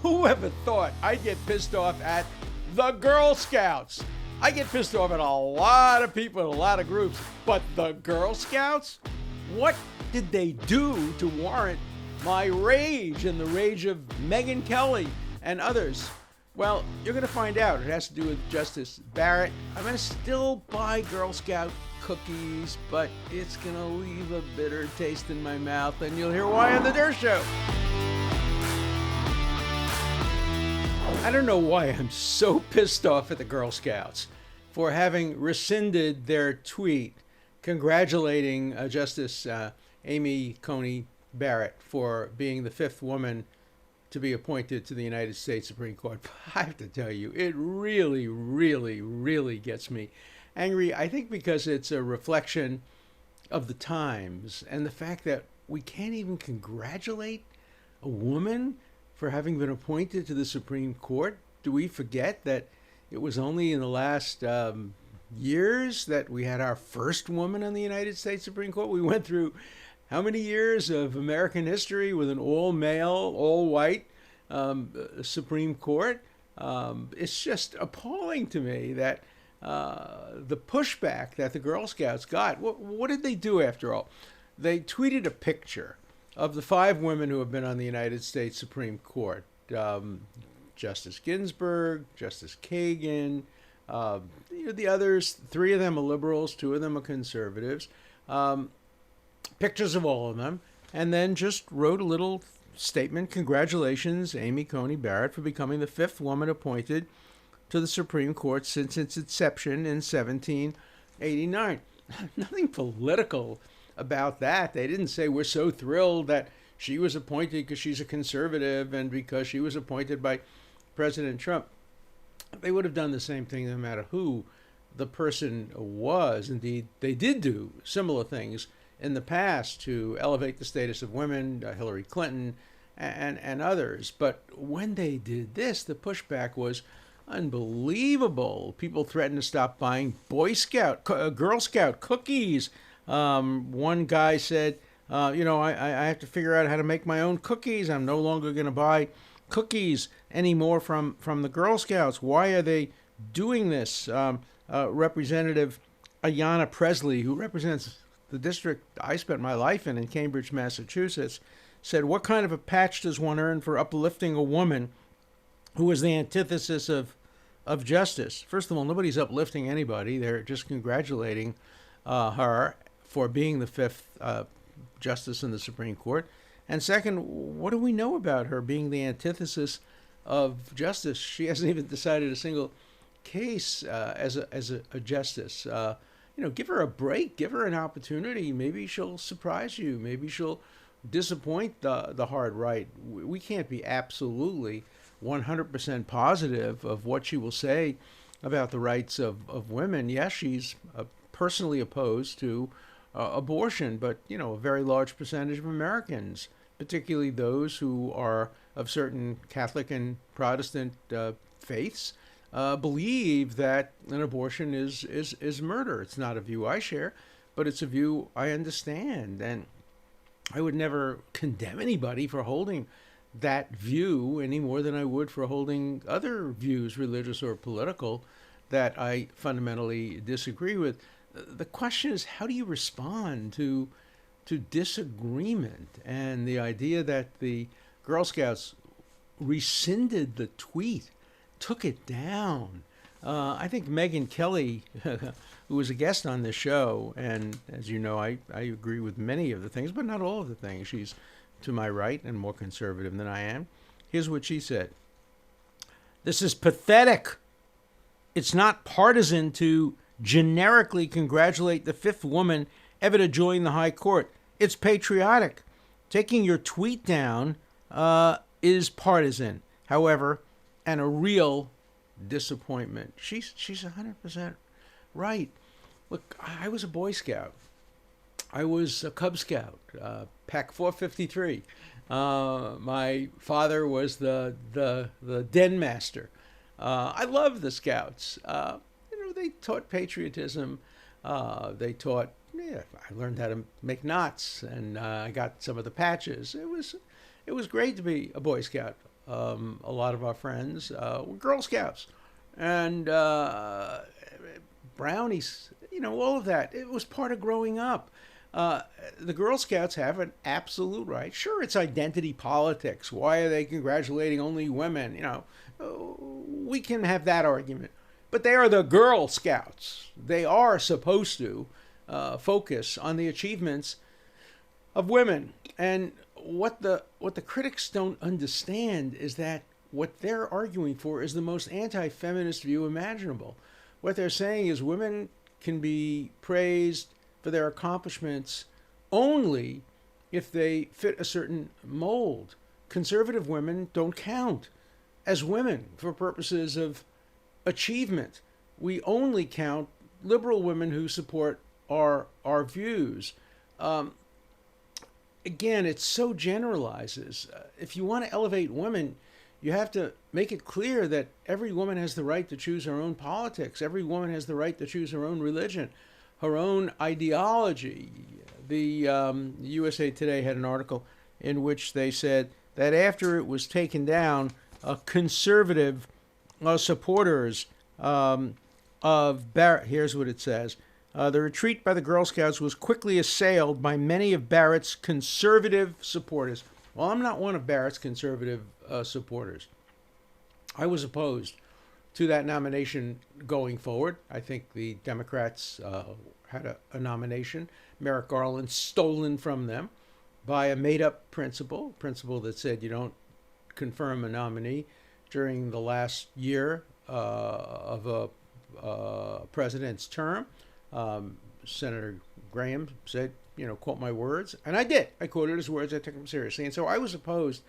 Who ever thought I'd get pissed off at the Girl Scouts? I get pissed off at a lot of people in a lot of groups, but the Girl Scouts? What did they do to warrant my rage and the rage of Megyn Kelly and others? Well, you're going to find out. It has to do with Justice Barrett. I'm going to still buy Girl Scout cookies, but it's going to leave a bitter taste in my mouth, and you'll hear why on The Dirt Show. I don't know why I'm so pissed off at the Girl Scouts for having rescinded their tweet congratulating Justice Amy Coney Barrett for being the fifth woman to be appointed to the United States Supreme Court. I have to tell you, it really, really, really gets me angry. I think because it's a reflection of the times and the fact that we can't even congratulate a woman for having been appointed to the Supreme Court. Do we forget that it was only in the last years that we had our first woman on the United States Supreme Court? We went through how many years of American history with an all-male, all-white Supreme Court? It's just appalling to me that the pushback that the Girl Scouts got. What did they do after all? They tweeted a picture of the five women who have been on the United States Supreme Court. Justice Ginsburg, Justice Kagan, the others, three of them are liberals, two of them are conservatives. Pictures of all of them, and then just wrote a little statement. Congratulations, Amy Coney Barrett, for becoming the fifth woman appointed to the Supreme Court since its inception in 1789. Nothing political about that. They didn't say we're so thrilled that she was appointed because she's a conservative and because she was appointed by President Trump. They would have done the same thing no matter who the person was. Indeed, they did do similar things in the past to elevate the status of women, Hillary Clinton and others. But when they did this, the pushback was unbelievable. People threatened to stop buying Girl Scout cookies. One guy said, I have to figure out how to make my own cookies. I'm no longer going to buy cookies anymore from the Girl Scouts. Why are they doing this? Representative Ayanna Presley, who represents the district I spent my life in Cambridge, Massachusetts, said, what kind of a patch does one earn for uplifting a woman who is the antithesis of justice? First of all, nobody's uplifting anybody. They're just congratulating her for being the fifth justice in the Supreme Court. And second, what do we know about her being the antithesis of justice? She hasn't even decided a single case as a justice. Give her a break, give her an opportunity. Maybe she'll surprise you. Maybe she'll disappoint the hard right. We can't be absolutely 100% positive of what she will say about the rights of women. Yes, she's personally opposed to abortion, but, a very large percentage of Americans, particularly those who are of certain Catholic and Protestant faiths, believe that an abortion is murder. It's not a view I share, but it's a view I understand. And I would never condemn anybody for holding that view any more than I would for holding other views, religious or political, that I fundamentally disagree with. The question is, how do you respond to disagreement? And the idea that the Girl Scouts rescinded the tweet, took it down. I think Megyn Kelly, who was a guest on this show, and as you know, I agree with many of the things, but not all of the things. She's to my right and more conservative than I am. Here's what she said. This is pathetic. It's not partisan to generically congratulate the fifth woman ever to join the high court. It's patriotic. Taking your tweet down is partisan, however, and a real disappointment. She's 100% right. Look, I was a Boy Scout. I was a Cub Scout, Pack 453. My father was the den master. I love the Scouts. They taught patriotism. They taught. I learned how to make knots, and I got some of the patches. It was great to be a Boy Scout. a lot of our friends were Girl Scouts. And brownies, all of that. It was part of growing up. The Girl Scouts have an absolute right. Sure, it's identity politics. Why are they congratulating only women? We can have that argument. But they are the Girl Scouts. They are supposed to focus on the achievements of women. And what the critics don't understand is that what they're arguing for is the most anti-feminist view imaginable. What they're saying is women can be praised for their accomplishments only if they fit a certain mold. Conservative women don't count as women for purposes of achievement. We only count liberal women who support our views. Again, it so generalizes. If you want to elevate women, you have to make it clear that every woman has the right to choose her own politics. Every woman has the right to choose her own religion, her own ideology. The USA Today had an article in which they said that after it was taken down, conservative supporters of Barrett, here's what it says. The retreat by the Girl Scouts was quickly assailed by many of Barrett's conservative supporters. Well, I'm not one of Barrett's conservative supporters. I was opposed to that nomination going forward. I think the Democrats had a nomination, Merrick Garland, stolen from them by a made-up principle that said you don't confirm a nominee during the last year of a president's term. Senator Graham said, quote my words, and I did. I quoted his words. I took them seriously. And so I was opposed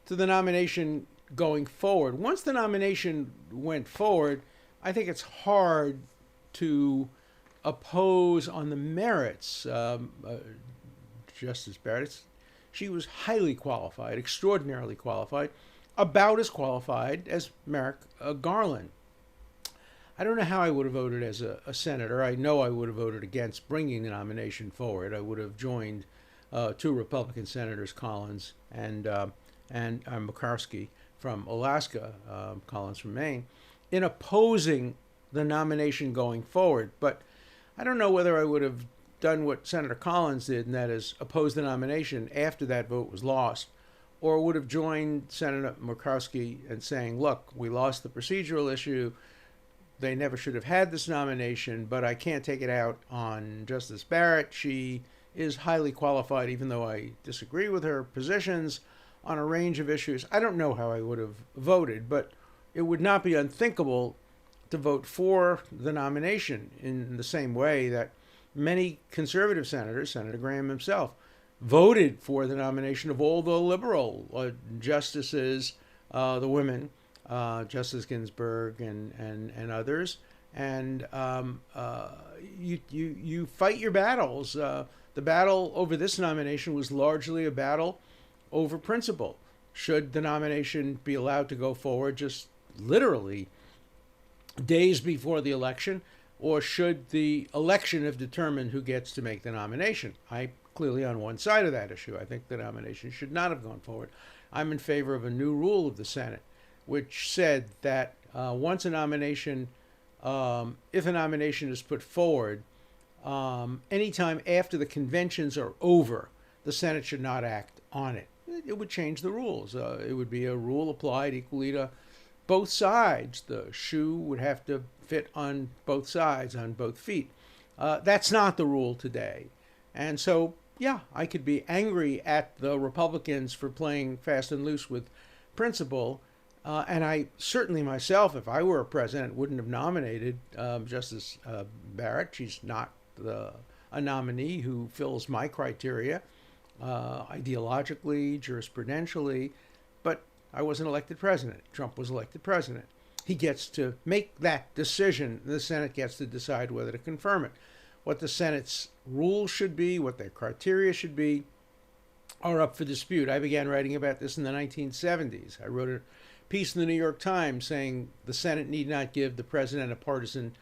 to the nomination going forward. Once the nomination went forward, I think it's hard to oppose on the merits. Justice Barrett, she was highly qualified, extraordinarily qualified, about as qualified as Merrick Garland. I don't know how I would have voted as a senator. I know I would have voted against bringing the nomination forward. I would have joined two Republican senators, Collins and Murkowski from Alaska, Collins from Maine, in opposing the nomination going forward. But I don't know whether I would have done what Senator Collins did, and that is oppose the nomination after that vote was lost, or would have joined Senator Murkowski and saying, look, we lost the procedural issue. They never should have had this nomination, but I can't take it out on Justice Barrett. She is highly qualified, even though I disagree with her positions on a range of issues. I don't know how I would have voted, but it would not be unthinkable to vote for the nomination in the same way that many conservative senators, Senator Graham himself, voted for the nomination of all the liberal justices, the women, Justice Ginsburg and others, and you fight your battles. The battle over this nomination was largely a battle over principle. Should the nomination be allowed to go forward just literally days before the election, or should the election have determined who gets to make the nomination? I'm clearly on one side of that issue. I think the nomination should not have gone forward. I'm in favor of a new rule of the Senate, which said that once a nomination, if a nomination is put forward, anytime after the conventions are over, the Senate should not act on it. It would change the rules. It would be a rule applied equally to both sides. The shoe would have to fit on both sides, on both feet. That's not the rule today. And so, yeah, I could be angry at the Republicans for playing fast and loose with principle. And I certainly myself, if I were a president, wouldn't have nominated Justice Barrett. She's not a nominee who fills my criteria ideologically, jurisprudentially, but I wasn't elected president. Trump was elected president. He gets to make that decision. The Senate gets to decide whether to confirm it. What the Senate's rules should be, what their criteria should be, are up for dispute. I began writing about this in the 1970s. I wrote a piece in the New York Times saying the Senate need not give the president a partisan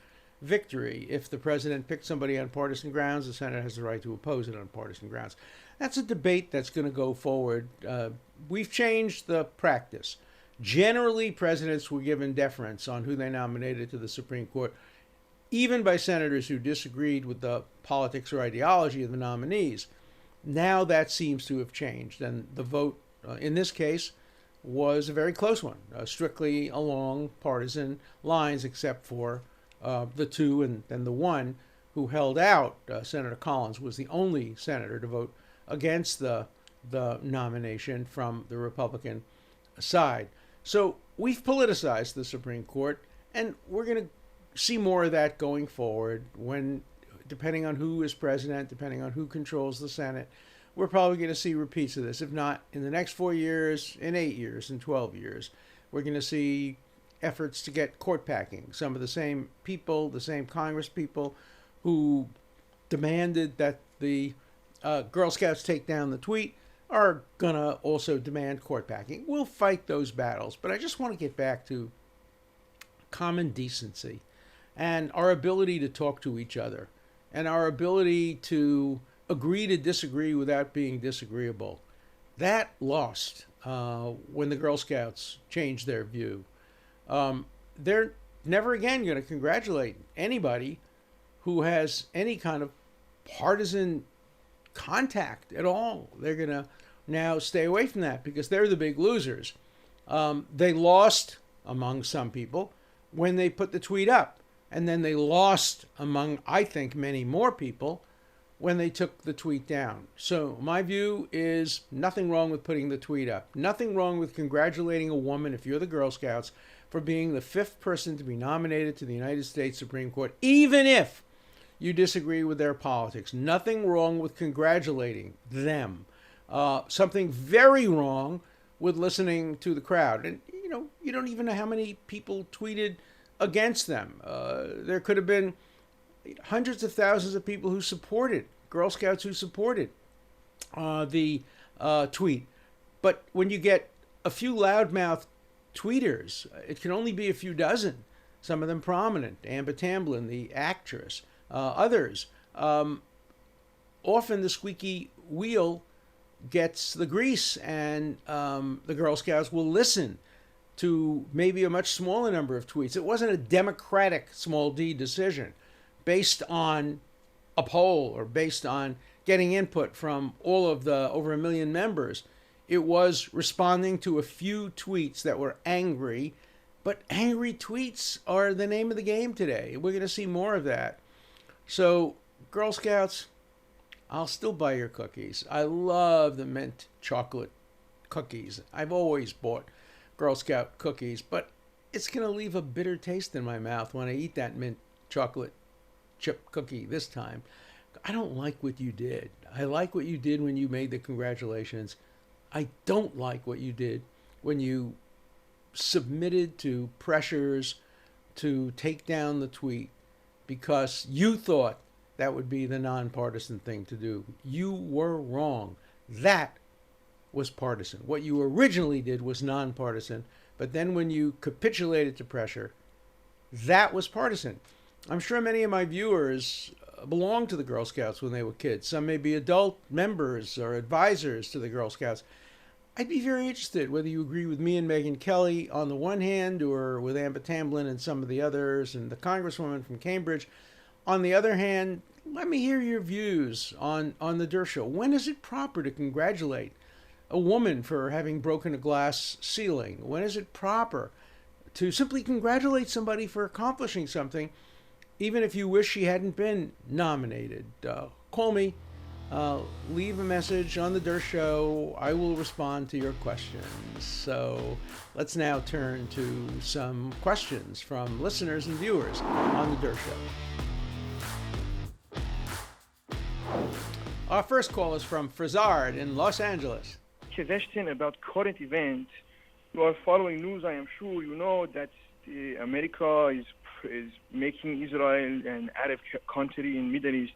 victory. If the president picked somebody on partisan grounds, the Senate has the right to oppose it on partisan grounds. That's a debate that's going to go forward. We've changed the practice. Generally, presidents were given deference on who they nominated to the Supreme Court, even by senators who disagreed with the politics or ideology of the nominees. Now that seems to have changed, and the vote in this case was a very close one, strictly along partisan lines, except for the two and the one who held out. Senator Collins was the only senator to vote against the nomination from the Republican side. So we've politicized the Supreme Court, and we're going to see more of that going forward when, depending on who is president, depending on who controls the Senate, we're probably going to see repeats of this. If not in the next 4 years, in 8 years, in 12 years, we're going to see efforts to get court packing. Some of the same people, the same Congress people who demanded that the Girl Scouts take down the tweet are going to also demand court packing. We'll fight those battles, but I just want to get back to common decency and our ability to talk to each other and our ability to agree to disagree without being disagreeable. That lost when the Girl Scouts changed their view. They're never again going to congratulate anybody who has any kind of partisan contact at all. They're going to now stay away from that because they're the big losers. They lost among some people when they put the tweet up. And then they lost among, I think, many more people when they took the tweet down. So my view is nothing wrong with putting the tweet up. Nothing wrong with congratulating a woman, if you're the Girl Scouts, for being the 5th person to be nominated to the United States Supreme Court, even if you disagree with their politics. Nothing wrong with congratulating them. Something very wrong with listening to the crowd. And, you don't even know how many people tweeted against them. There could have been hundreds of thousands of people who supported, Girl Scouts who supported the tweet. But when you get a few loudmouth tweeters, it can only be a few dozen, some of them prominent, Amber Tamblyn, the actress, others. Often the squeaky wheel gets the grease, and the Girl Scouts will listen to maybe a much smaller number of tweets. It wasn't a democratic small d decision based on a poll or based on getting input from all of the over 1 million members. It was responding to a few tweets that were angry, but angry tweets are the name of the game today. We're going to see more of that. So, Girl Scouts, I'll still buy your cookies. I love the mint chocolate cookies. I've always bought Girl Scout cookies, but it's going to leave a bitter taste in my mouth when I eat that mint chocolate chip cookie this time. I don't like what you did. I like what you did when you made the congratulations. I don't like what you did when you submitted to pressures to take down the tweet because you thought that would be the nonpartisan thing to do. You were wrong. That was partisan. What you originally did was nonpartisan, but then when you capitulated to pressure, that was partisan. I'm sure many of my viewers belonged to the Girl Scouts when they were kids. Some may be adult members or advisors to the Girl Scouts. I'd be very interested whether you agree with me and Megyn Kelly on the one hand, or with Amber Tamblyn and some of the others, and the Congresswoman from Cambridge. On the other hand, let me hear your views on the Dershow. When is it proper to congratulate a woman for having broken a glass ceiling? When is it proper to simply congratulate somebody for accomplishing something, even if you wish she hadn't been nominated? Call me, leave a message on the Dershow. I will respond to your questions. So let's now turn to some questions from listeners and viewers on the Dershow. Our first call is from Frizard in Los Angeles. Question about current events. You are following news. I am sure you know that America is making Israel an Arab country in Middle East,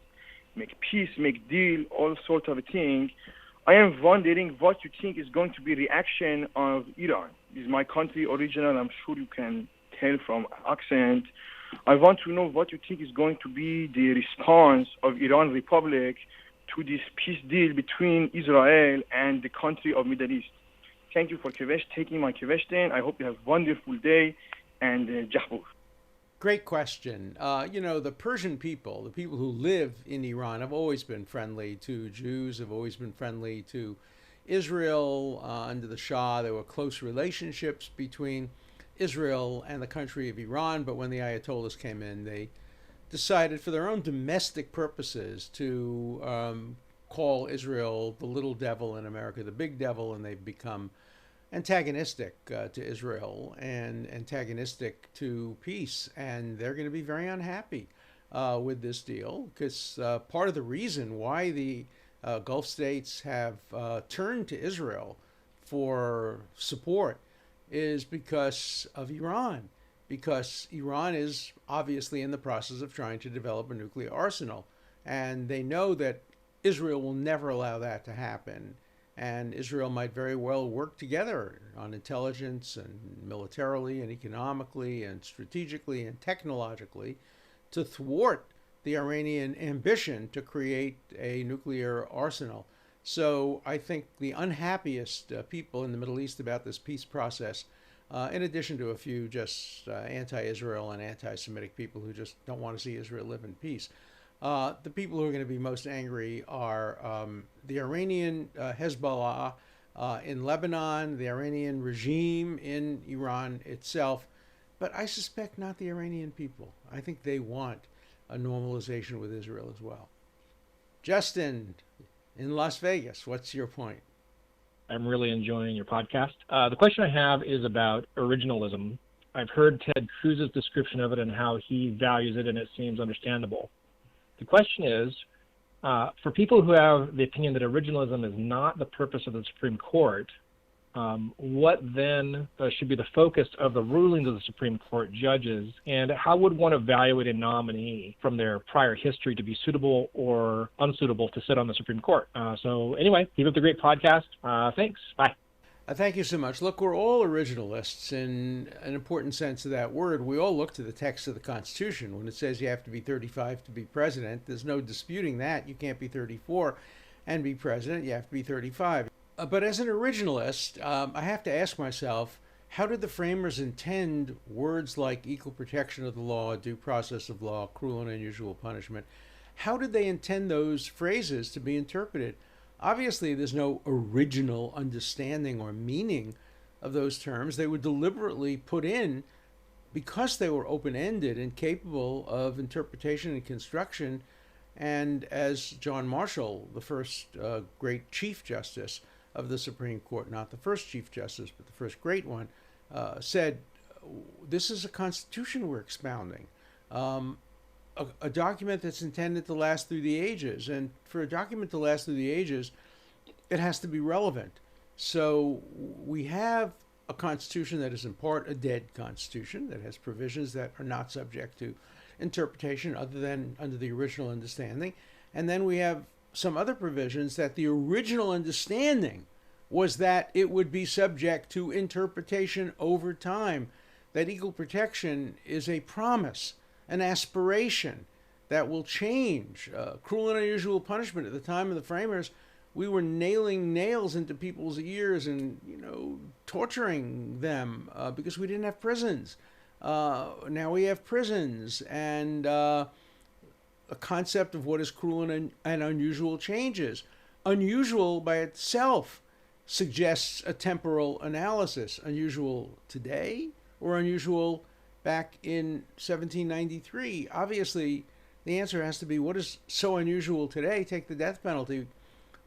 make peace, make deal, all sort of thing. I am wondering what you think is going to be reaction of Iran. Is my country original? I'm sure you can tell from accent. I want to know what you think is going to be the response of Iran Republic to this peace deal between Israel and the country of Middle East. Thank you for taking my question. I hope you have a wonderful day, and Jahbur. Great question. The Persian people, the people who live in Iran, have always been friendly to Jews, have always been friendly to Israel. Under the Shah, there were close relationships between Israel and the country of Iran, but when the Ayatollahs came in, they decided for their own domestic purposes to call Israel the little devil and America the big devil, and they've become antagonistic to Israel and antagonistic to peace. And they're going to be very unhappy with this deal, because part of the reason why the Gulf states have turned to Israel for support is because of Iran, because Iran is obviously in the process of trying to develop a nuclear arsenal. And they know that Israel will never allow that to happen. And Israel might very well work together on intelligence and militarily and economically and strategically and technologically to thwart the Iranian ambition to create a nuclear arsenal. So I think the unhappiest people in the Middle East about this peace process, in addition to a few just anti-Israel and anti-Semitic people who just don't want to see Israel live in peace, the people who are going to be most angry are the Iranian Hezbollah in Lebanon, the Iranian regime in Iran itself, but I suspect not the Iranian people. I think they want a normalization with Israel as well. Justin, in Las Vegas, what's your point? I'm really enjoying your podcast. The question I have is about originalism. I've heard Ted Cruz's description of it and how he values it, and it seems understandable. The question is, for people who have the opinion that originalism is not the purpose of the Supreme Court, what then should be the focus of the rulings of the Supreme Court judges, and how would one evaluate a nominee from their prior history to be suitable or unsuitable to sit on the Supreme Court? So anyway, keep up the great podcast. Thanks. Bye. Thank you so much. Look, we're all originalists in an important sense of that word. We all look to the text of the Constitution. When it says you have to be 35 to be president, there's no disputing that. You can't be 34 and be president. You have to be 35. But as an originalist, I have to ask myself, how did the framers intend words like equal protection of the law, due process of law, cruel and unusual punishment? How did they intend those phrases to be interpreted? Obviously, there's no original understanding or meaning of those terms. They were deliberately put in because they were open-ended and capable of interpretation and construction. And as John Marshall, the first great Chief Justice of the Supreme Court, not the first Chief Justice, but the first great one, said, this is a constitution we're expounding. A document that's intended to last through the ages. And for a document to last through the ages, it has to be relevant. So we have a constitution that is in part a dead constitution that has provisions that are not subject to interpretation other than under the original understanding. And then we have some other provisions that the original understanding was that it would be subject to interpretation over time, that equal protection is a promise, an aspiration that will change. Cruel and unusual punishment. At the time of the framers, we were nailing nails into people's ears and, torturing them because we didn't have prisons. Now we have prisons, and a concept of what is cruel and unusual changes. Unusual by itself suggests a temporal analysis. Unusual today or unusual back in 1793? Obviously, the answer has to be, what is so unusual today? Take the death penalty.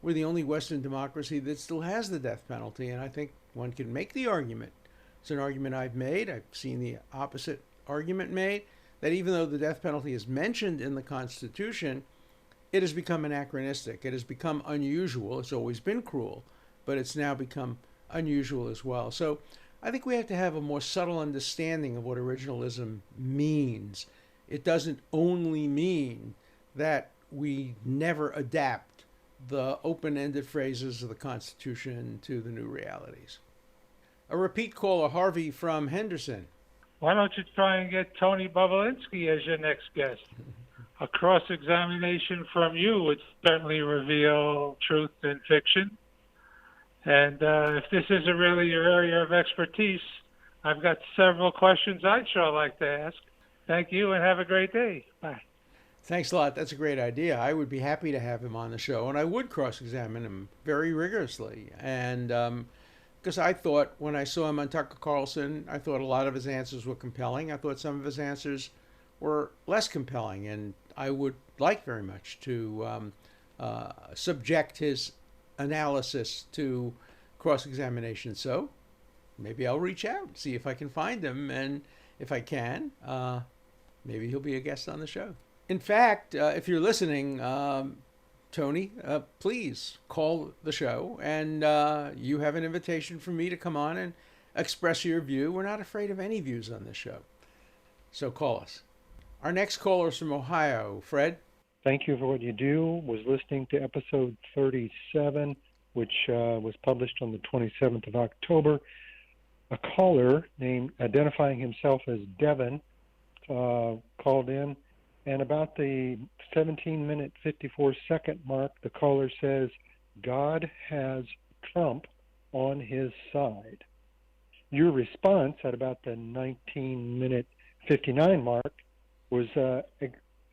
We're the only Western democracy that still has the death penalty, and I think one can make the argument. It's an argument I've made. I've seen the opposite argument made, that even though the death penalty is mentioned in the Constitution, it has become anachronistic. It has become unusual. It's always been cruel, but it's now become unusual as well. So I think we have to have a more subtle understanding of what originalism means. It doesn't only mean that we never adapt the open-ended phrases of the Constitution to the new realities. A repeat caller, Harvey from Henderson. Why don't you try and get Tony Bobolinsky as your next guest? A cross-examination from you would certainly reveal truth in fiction. And if this isn't really your area of expertise, I've got several questions I'd sure like to ask. Thank you and have a great day. Bye. Thanks a lot. That's a great idea. I would be happy to have him on the show, and I would cross-examine him very rigorously. And because I thought when I saw him on Tucker Carlson, I thought a lot of his answers were compelling. I thought some of his answers were less compelling, and I would like very much to subject his analysis to cross-examination. So maybe I'll reach out, see if I can find him, and if I can, maybe he'll be a guest on the show. In fact, if you're listening, Tony, please call the show, and you have an invitation from me to come on and express your view. We're not afraid of any views on this show, so call us. Our next caller is from Ohio. Fred? Thank you for what you do. Was listening to episode 37, which was published on the 27th of October. A caller named identifying himself as Devin called in, and about the 17-minute, 54-second mark, the caller says, God has Trump on his side. Your response at about the 19-minute, 59 mark was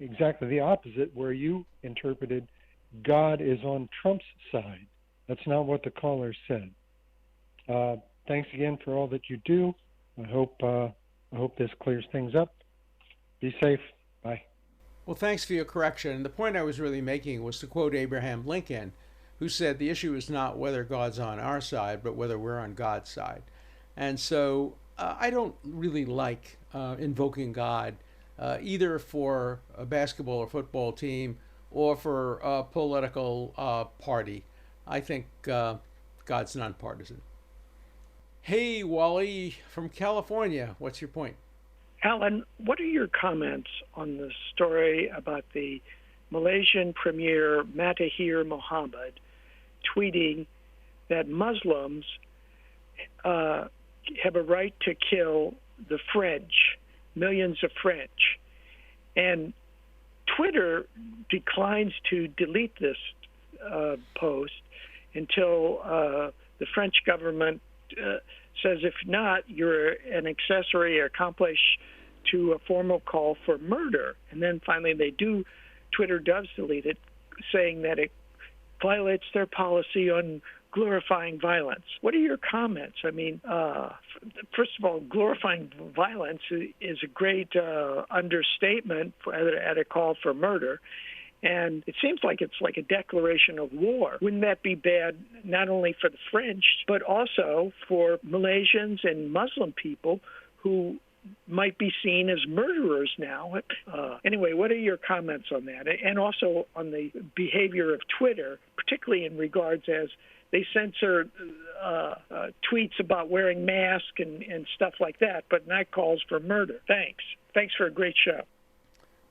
exactly the opposite, where you interpreted God is on Trump's side. That's not what the caller said. Thanks again for all that you do. I hope this clears things up. Be safe. Bye. Well, thanks for your correction. The point I was really making was to quote Abraham Lincoln, who said the issue is not whether God's on our side, but whether we're on God's side. And so I don't really like invoking God either for a basketball or football team or for a political party. I think God's nonpartisan. Hey, Wally from California, what's your point? Alan, what are your comments on the story about the Malaysian Premier Mahathir Mohamad tweeting that Muslims have a right to kill the French, millions of French, and Twitter declines to delete this post until the French government says, if not, you're an accessory or accomplice to a formal call for murder. And then finally Twitter does delete it, saying that it violates their policy on glorifying violence. What are your comments? I mean, first of all, glorifying violence is a great understatement at a call for murder. And it seems like it's like a declaration of war. Wouldn't that be bad not only for the French, but also for Malaysians and Muslim people who might be seen as murderers now? Anyway, what are your comments on that? And also on the behavior of Twitter, particularly in regards as they censor tweets about wearing masks and stuff like that, but not calls for murder. Thanks. Thanks for a great show.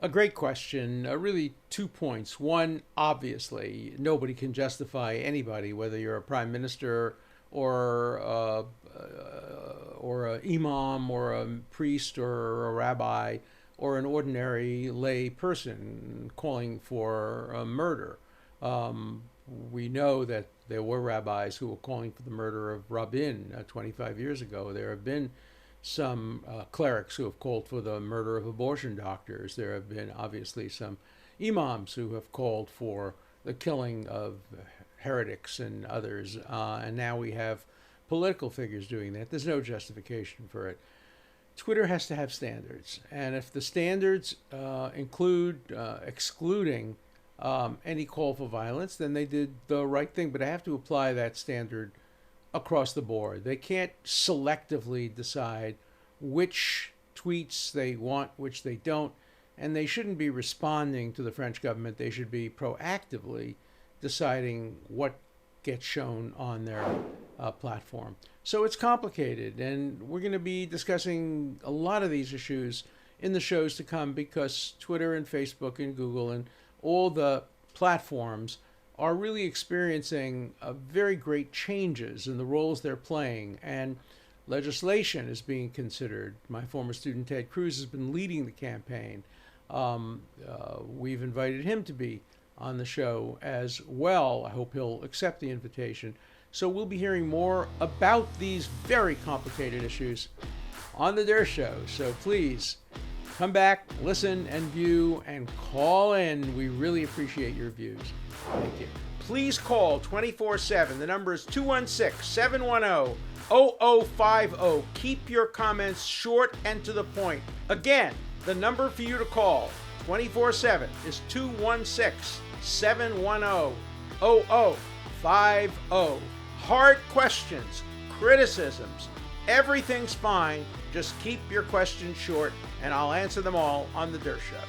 A great question. Really 2 points. One, obviously, nobody can justify anybody, whether you're a prime minister or an imam or a priest or a rabbi or an ordinary lay person calling for murder. We know that there were rabbis who were calling for the murder of Rabin 25 years ago. There have been some clerics who have called for the murder of abortion doctors. There have been obviously some imams who have called for the killing of heretics and others. And now we have political figures doing that. There's no justification for it. Twitter has to have standards. And if the standards include excluding any call for violence, then they did the right thing. But I have to apply that standard across the board. They can't selectively decide which tweets they want, which they don't, and they shouldn't be responding to the French government. They should be proactively deciding what gets shown on their platform. So it's complicated, and we're going to be discussing a lot of these issues in the shows to come, because Twitter and Facebook and Google and all the platforms are really experiencing very great changes in the roles they're playing, and legislation is being considered. My former student Ted Cruz has been leading the campaign. We've invited him to be on the show as well. I hope he'll accept the invitation. So we'll be hearing more about these very complicated issues on the Der Show. So please come back, listen and view, and call in. We really appreciate your views. Thank you. Please call 24/7. The number is 216-710-0050. Keep your comments short and to the point. Again, the number for you to call 24/7 is 216-710-0050. Hard questions, criticisms, everything's fine. Just keep your questions short, and I'll answer them all on the Der Show.